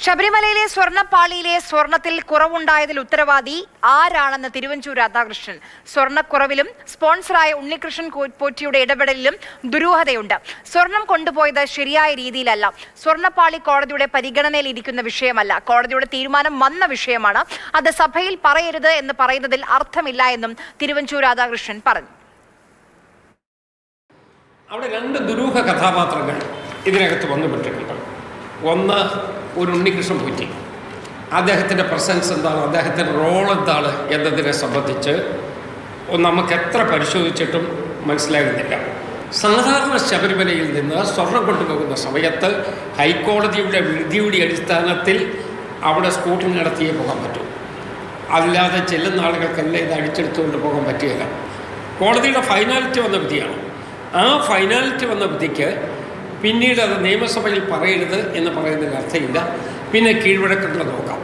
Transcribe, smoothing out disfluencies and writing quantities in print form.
ശബരിമലയിലെ സ്വർണ്ണപ്പാളിയിലെ സ്വർണത്തിൽ കുറവുണ്ടായതിൽ ഉത്തരവാദി ആരാണെന്ന് തിരുവഞ്ചൂർ രാധാകൃഷ്ണൻ. സ്വർണ്ണക്കുറവിലും സ്പോൺസറായ ഉണ്ണികൃഷ്ണൻ പോറ്റിയുടെ ഇടപെടലിലും ദുരൂഹതയുണ്ട്. സ്വർണം കൊണ്ടുപോയത് ശരിയായ രീതിയിലല്ല. സ്വർണ്ണപ്പാളി കോടതിയുടെ പരിഗണനയിൽ ഇരിക്കുന്ന വിഷയമല്ല, കോടതിയുടെ തീരുമാനം വന്ന വിഷയമാണ്. അത് സഭയിൽ പറയരുത് എന്ന് പറയുന്നതിൽ അർത്ഥമില്ല എന്നും തിരുവഞ്ചൂർ രാധാകൃഷ്ണൻ പറഞ്ഞു. അവിടെ രണ്ട് ദുരൂഹ കഥാപാത്രങ്ങൾ ഇതിനകത്ത് വന്നുപെട്ടിട്ടുണ്ട്. ഒന്ന് ഒരു ഉണ്ണികൃഷ്ണൻ പോറ്റി, അദ്ദേഹത്തിൻ്റെ പ്രസൻസ് എന്താണ്, അദ്ദേഹത്തിൻ്റെ റോൾ എന്താണ് എന്നതിനെ സംബന്ധിച്ച് നമുക്ക് എത്ര പരിശോധിച്ചിട്ടും മനസ്സിലാകുന്നില്ല. സാധാരണ ശബരിമലയിൽ നിന്ന് സ്വർണം കൊണ്ടുപോകുന്ന സമയത്ത് ഹൈക്കോടതിയുടെ വിധിയുടെ അടിസ്ഥാനത്തിൽ അവിടെ സ്കൂട്ടിംഗ് നടത്തിയേ പോകാൻ പറ്റൂ. അല്ലാതെ ചെല്ലുന്ന ആളുകൾക്കെല്ലാം ഇത് അടിച്ചെടുത്തുകൊണ്ട് പോകാൻ പറ്റുകയില്ല. കോടതിയുടെ ഫൈനാലിറ്റി വന്ന വിധിയാണ്. ആ ഫൈനാലിറ്റി വന്ന വിധിക്ക് പിന്നീട് അത് നിയമസഭയിൽ പറയരുത് എന്ന് പറയുന്നതിന് അർത്ഥമില്ല. പിന്നെ കീഴ്വഴക്കങ്ങൾ നോക്കാം.